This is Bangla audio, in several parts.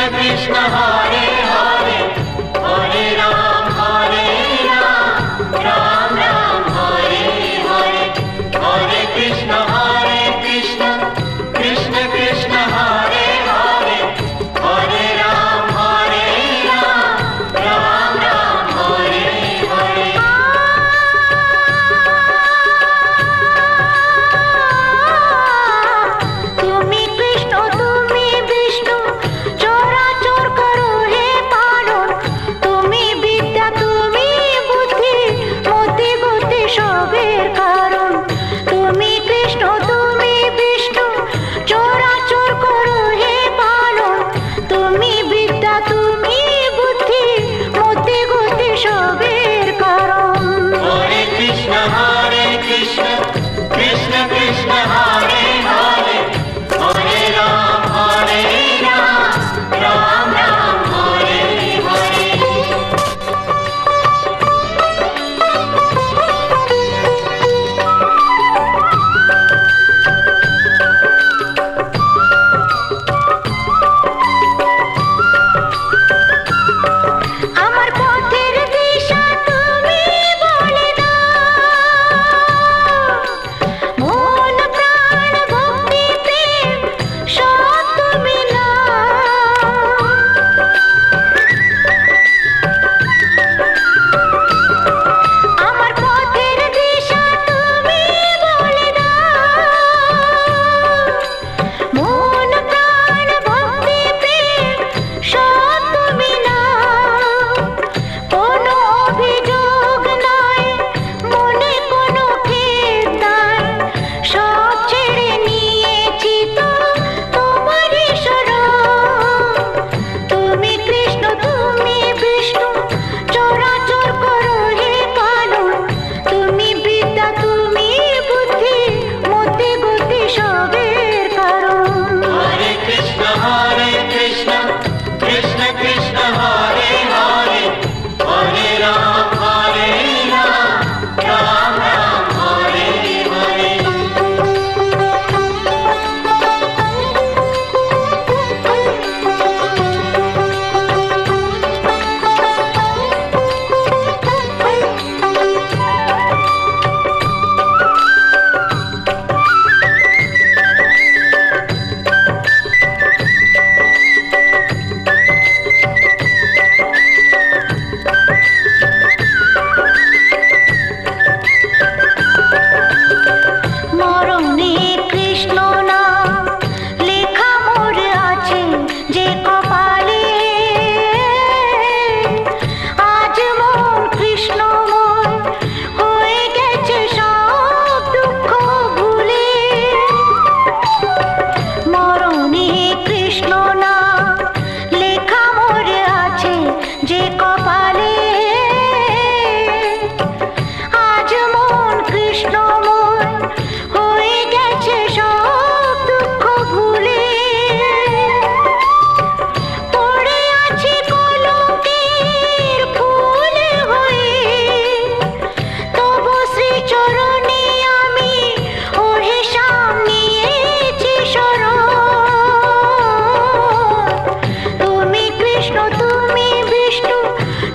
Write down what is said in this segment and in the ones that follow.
कृष्ण हरे हरे हरे राम राम राम हरे हरे हरे कृष्ण कृष्ण कृष्ण हरे हरे हरे राम राम राम हरे हरे। তুমি কৃষ্ণ তুমি বিষ্ণু চরাচর করো হে পালন, তুমি বিদ্যা তুমি বুদ্ধি মতি গতি সবের কারণ। তুমি কৃষ্ণ তুমি বিষ্ণু চরাচর করো হে পালন, তুমি বিদ্যা তুমি বুদ্ধি মতি গতি সবের কারণ। हरे कृष्ण कृष्ण कृष्ण हरे हरे हरे राम राम राम हरे हरे। আমার পথের দিশা তুমি বলে দাও, মন প্রাণ ভক্তি প্রেম সব তুমি নাও। আমার পথের দিশা তুমি বলে দাও, মন প্রাণ ভক্তি প্রেম সব তুমি নাও। কোনো অভিযোগ নাই মনে কোনো খেদ নাই, সব ছেড়ে নিয়েছি তো তোমারই শরণ। তুমি কৃষ্ণ তুমি বিষ্ণু চরাচর করো হে পালন, তুমি বিদ্যা তুমি বুদ্ধি মতি গতি সবের কারণ। हरे कृष्ण कृष्ण कृष्ण हरे हरे हरे राम राम हरे हरे। মরণে কৃষ্ণ নাম লেখা মোর আছে যে কপালে, আজ মন কৃষ্ণময় হয়ে গেছে সব দুঃখ ভুলে। মরণে কৃষ্ণ নাম লেখা মোর আছে যে কপালে, আজ মন কৃষ্ণময় হয়ে গেছে সব দুঃখ ভুলে। পড়ে আছি কলঙ্কের ফুল হয়ে, তবু শ্রীচরণে আমি অভিশাপ নিয়েছি শরণ। তুমি কৃষ্ণ তুমি বিষ্ণু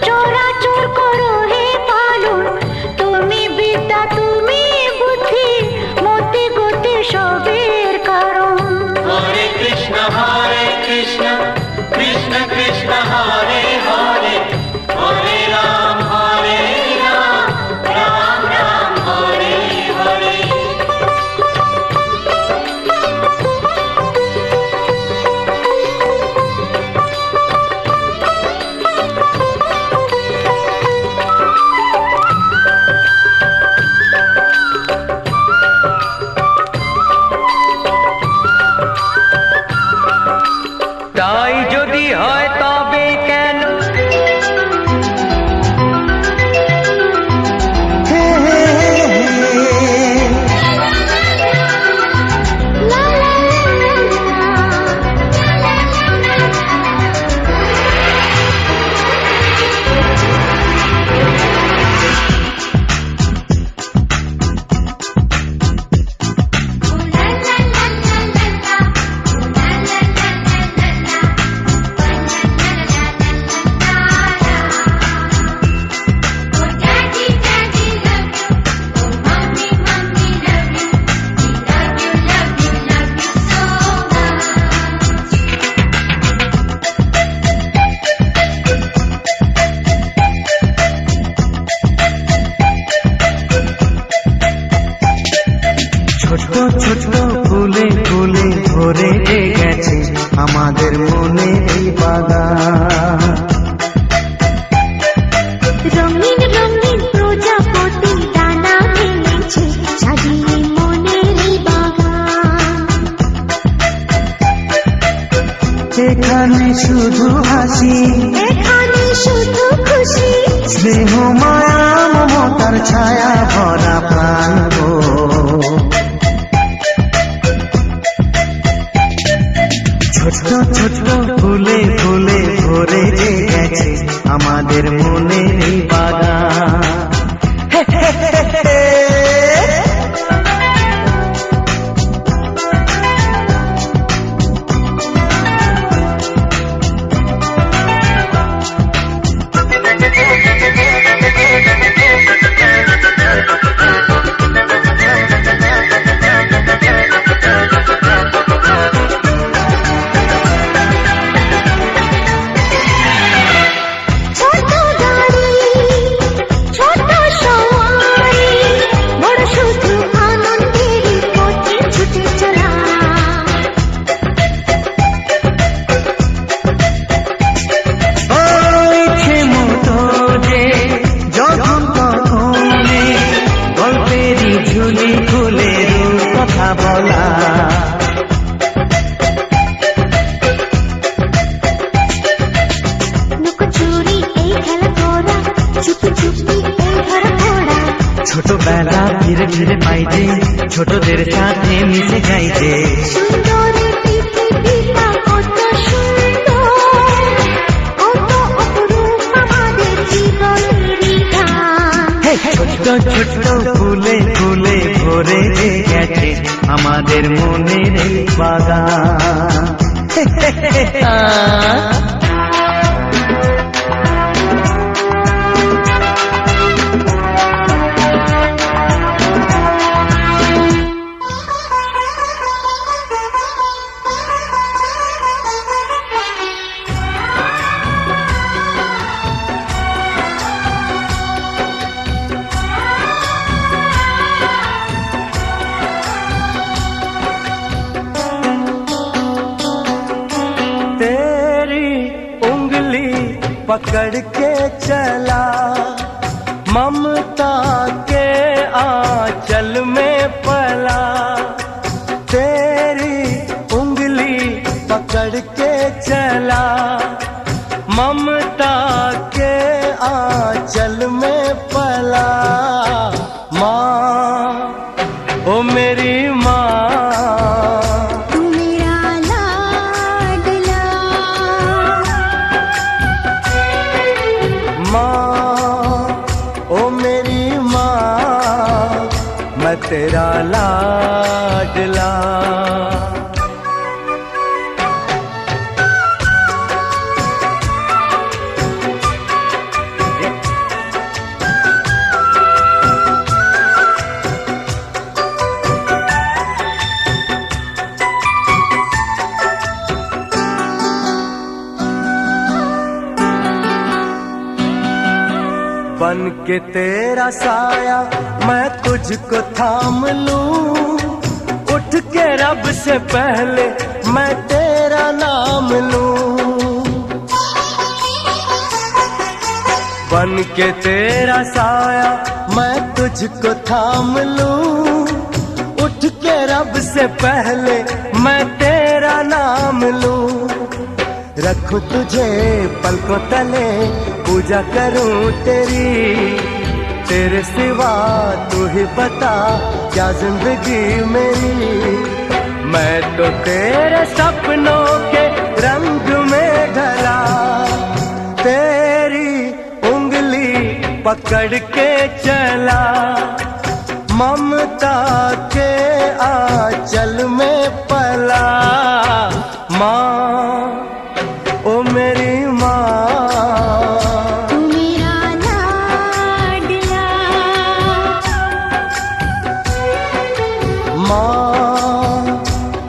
চরাচর করো হে পালন, তুমি বিদ্যা তুমি বুদ্ধি মতি গতি সবের কারণ। हरे कृष्ण कृष्ण कृष्ण हरे हरे हरे राम राम हरे हरे। তাই যদি হয় তবে কেন আমাদের মনের এই বাগান। রঙিন রঙিন প্রজাপতি ডানা মেলেছে, সাজিয়ে মনের এই বাগান। এখানে শুধু হাসি, এখানে শুধু খুশি, স্নেহ মায়া মমতার ছায়া ভরা প্রাণ গো। ছোট ছোট ফুলে ফুলে ভরে গেছে আমাদের মনের এই বাগান। ছোট গাড়ি ছোট সওয়ারি, বড় শুধু আনন্দের পথে ছুটে চলা। ইচ্ছে মতো যে যখন তখনে গল্পেরই ঝুলি খুলে কথা বলা। লুকোচুরি এই খেলা করা, চুপি চুপি এই ধরা পড়া। ছোটবেলা ধীরে ধীরে পাইছে, ছোটদের সাথে মিশে যাইছে। সুন্দরের পৃথিবীটা কত সুন্দর, কত অপরূপ আমাদের জীবনেরই গান। ছোট ছোট ফুলে ফুলে ভরে গেছে আমাদের মনের এই বাগান। तेरी उंगली पकड़ के चला, ममता के आंचल में पला। तेरी उंगली पकड़ के चला, ममता के आंचल में पला। माँ ओ मेरी माँ, तू मेरा लाडला, माँ ओ मेरी माँ, मैं तेरा लाडला। बन के तेरा साया मैं तुझको थाम लूं, उठ के रब से पहले मैं तेरा नाम लूं। बन के तेरा साया मैं तुझको थाम लूं, उठ के रब से पहले मैं तेरा नाम लूं। रखूं तुझे पलकों तले, पूजा करूं तेरी, तेरे सिवा तू ही बता क्या जिंदगी मेरी। मैं तो तेरे सपनों के रंग में ढला, तेरी उंगली पकड़ के चला, ममता के आंचल में पला। माँ ओ मेरी माँ, तू मेरा लाडला, माँ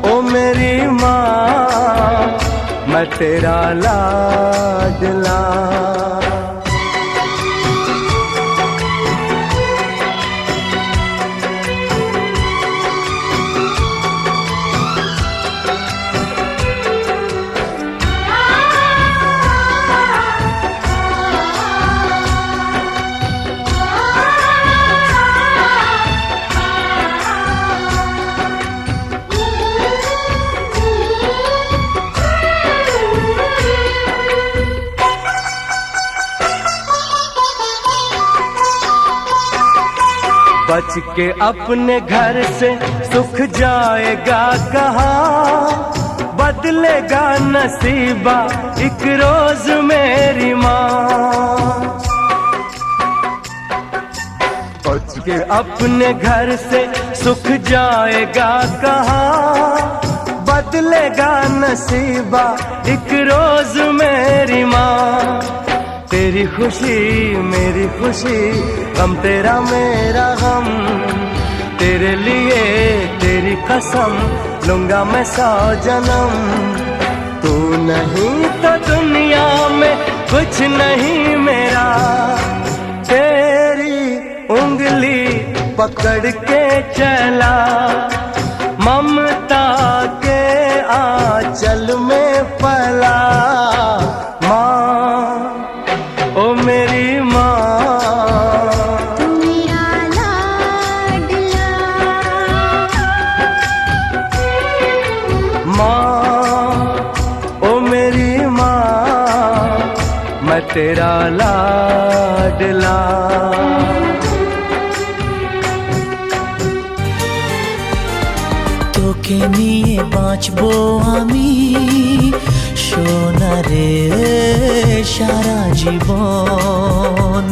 ओ मेरी माँ, मैं तेरा लाडला। बच के अपने घर से सुख जाएगा कहाँ, बदलेगा नसीबा एक रोज मेरी माँ। बच के अपने घर से सुख जाएगा कहाँ, बदलेगा नसीबा एक रोज मेरी माँ। तेरी खुशी मेरी खुशी, गम तेरा मेरा गम, तेरे लिए तेरी कसम लूंगा मैं 100 जन्म। तू नहीं तो दुनिया में कुछ नहीं मेरा, तेरी उंगली पकड़ के चला, ममता के आंचल में पला। माँ ओ मेरी माँ, तू मेरा लाडला। माँ ओ मेरी माँ, मैं तेरा लाडला। তোকে নিয়ে বাঁচবো আমি সোনারে সারা জীবন,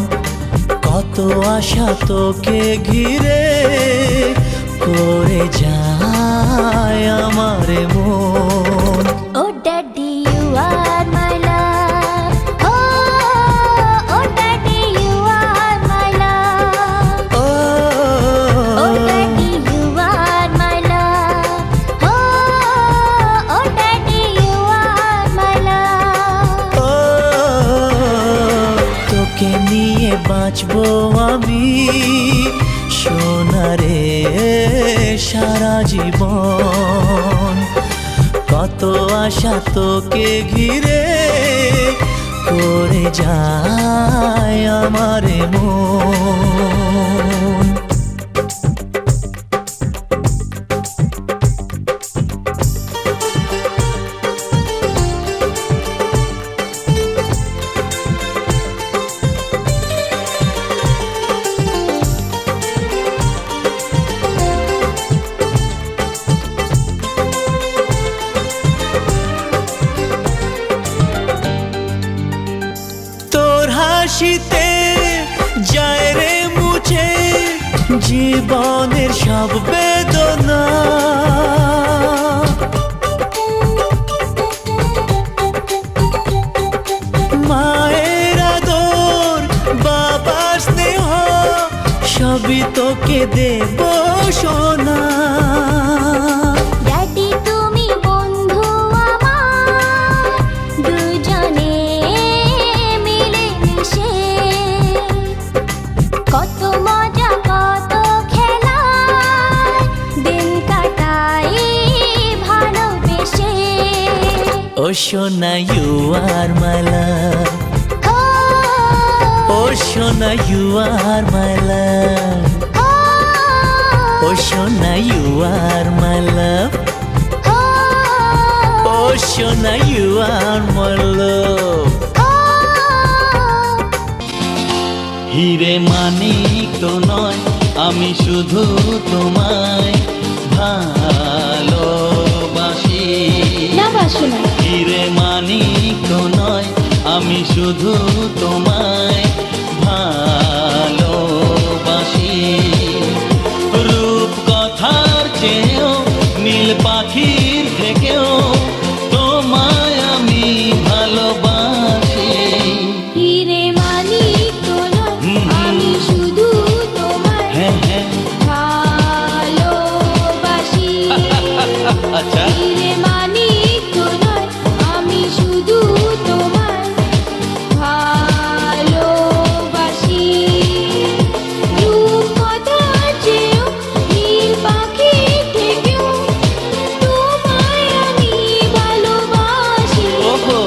কত আশা তোকে ঘিরে করে যায় আমার মন। Oh daddy, you are my love. Oh daddy, you are my love. Oh daddy, you are my love. Oh daddy, you are my love. ও তোকে নিয়ে বাঁচবো আমি সোনারে সারা জীবন, কত আশা তোকে ঘিরে করে যায় আমার মন। তোর হাসিতে যায় রে মুছে জীবনের সব বেদনা, মায়ের আদর বাবার স্নেহ সবই তোকে দেব সোনা। Daddy, তুমি বন্ধু আমার, দুজনে মিলে মিশে কত মজা কত খেলা দিন কাটাই ভালোবেসে। ও সোনা ইউ আর মাই লাভ, ও সোনা ইউ আর মাই লাভ, ও সোনা ইউ আর মাই লাভ, ও সোনা ইউ আর মাই লাভ। হিরে মানিক তো নয় আমি শুধু তোমায় ভালোবাসি, হিরে মানিক তো নয় আমি শুধু তোমায় ভালোবাসি। রূপ কথার চেয়েও নীল পাখির থেকেও তোমায় আমি ভালোবাসি। হিরে মানিক তো নয় আমি শুধু তোমায় হ্যাঁ হ্যাঁ ভালোবাসি। আচ্ছা হিরে মানিক তো নয় আমি শুধু তোমায় ভালোবাসি। রূপ কথার চেয়েও নীল পাখির থেকেও তোমায় আমি ভালোবাসি। ওহো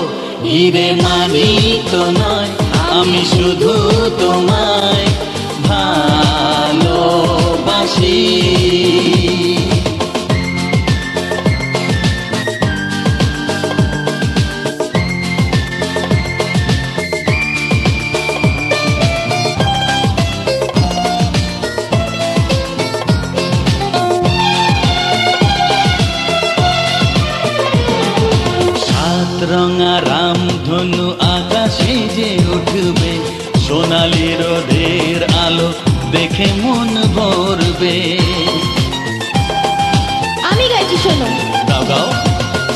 হিরে মানিক তো নয় আমি শুধু তোমায় ভালোবাসি। রঙা রামধনু আকাশে যে উঠবে, সোনালি রোদের আলো দেখে মন ভরবে। আমি গাইছি শোনো। গাও গাও।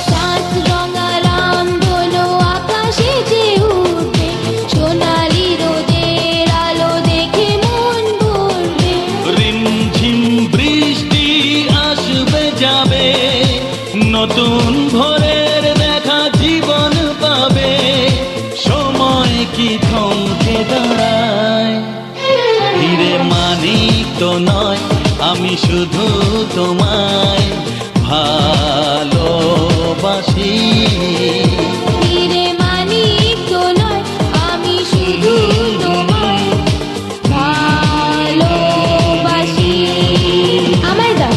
সাত রঙা রামধনু আকাশে যে উঠবে, সোনালি রোদের আলো দেখে মন ভরবে। রিমঝিম বৃষ্টি আসবে যাবে, নতুন ভোরের দেখা জীবন পাবে। সময় কি থমকে দাঁড়ায়? হিরে মানিক তো নয়, আমি শুধু তোমায় ভালোবাসি। হিরে মানিক তো নয়, আমি শুধু তোমায় ভালোবাসি। আমার গান।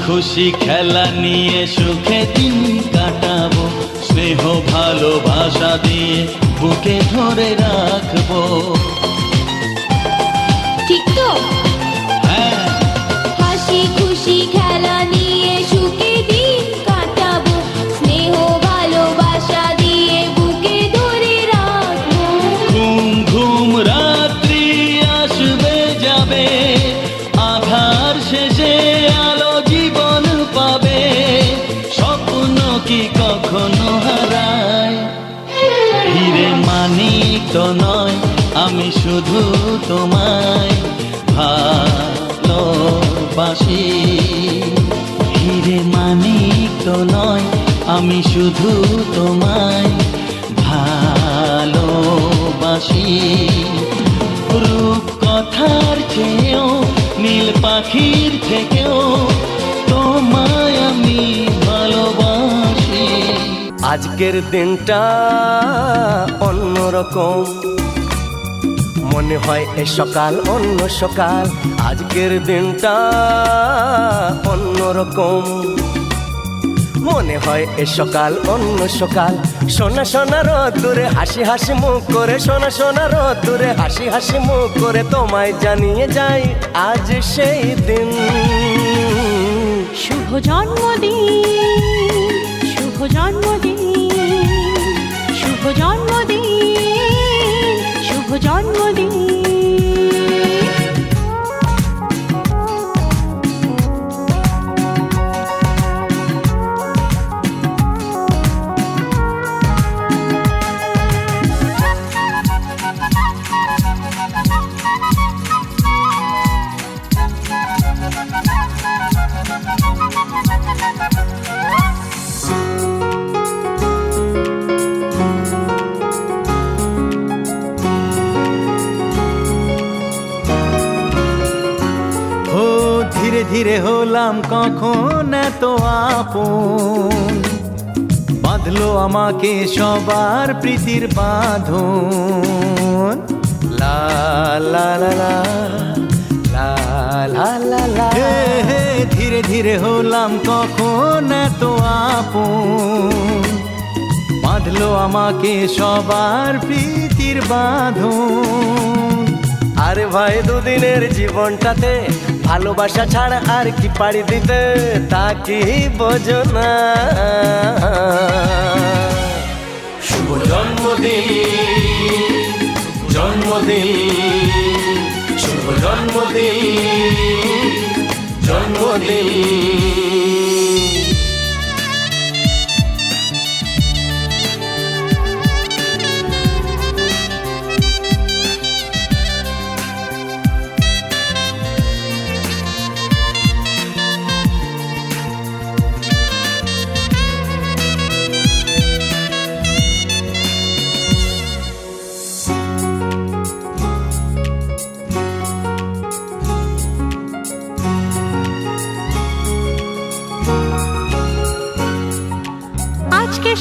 খুশি খেলা নিয়ে সুখে দিন কাটাবো, স্নেহ ভালোবাসা দিয়ে বুকে ধরে রাখবো। ঠিক তো? হ্যাঁ। হাসি খুশি খেলা নিয়ে সুখে দিন কাটাবো, স্নেহ ভালোবাসা দিয়ে বুকে ধরে রাখবো। ঘুম ঘুম রাত্রি আসবে যাবে, আধার শেষে আলো জীবন পাবে। স্বপ্ন কি কখনো হারায়? হিরে মানিক তো নয়, আমি শুধু তোমায় ভালোবাসি। হিরে মানিক তো নয়, আমি শুধু তোমায় ভালোবাসি। রূপ কথার চেয়েও নীল পাখির থেকেও তোমায় আমি ভালোবাসি। আজকের দিনটা অন্যরকম, মনে হয় এ সকাল অন্য সকাল। আজকের দিনটা অন্যরকম, মনে হয় এ সকাল অন্য সকাল। সোনা সোনা রোদ্দুরে হাসি হাসি মুখ করে, সোনা সোনা রোদ্দুরে হাসি হাসি মুখ করে তোমায় জানিয়ে যাই আজ সেই দিন। শুভ জন্মদিন, শুভ জন্মদিন, শুভ জন্মদিন, শুভ জন্মদিন। ধীরে ধীরে হলাম কখন এত আপন, বাঁধলো আমাকে সবার প্রীতির বাঁধন। লা লা লা লা লা লা লা লা। ধীরে ধীরে হলাম কখন এত আপন, বাঁধলো আমাকে সবার প্রীতির বাঁধন। আরে ভাই দুদিনের জীবনটাতে ভালোবাসা ছাড়া আর কি পাড়ি দিতে, তা কি বোঝো না? শুভ জন্মদিন, জন্মদিন, শুভ জন্মদিন, জন্মদিন।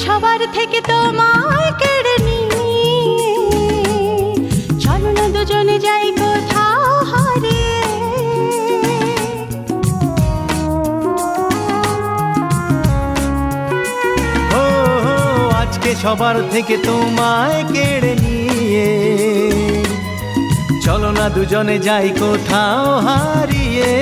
সবার থেকে তোমায় কেড়ে নিয়ে চলো না দুজনে যাই কোথাও হারিয়ে। ও আজকে সবার থেকে তোমায় কেড়ে নিয়ে চলো না দুজনে যাই কোথাও হারিয়ে।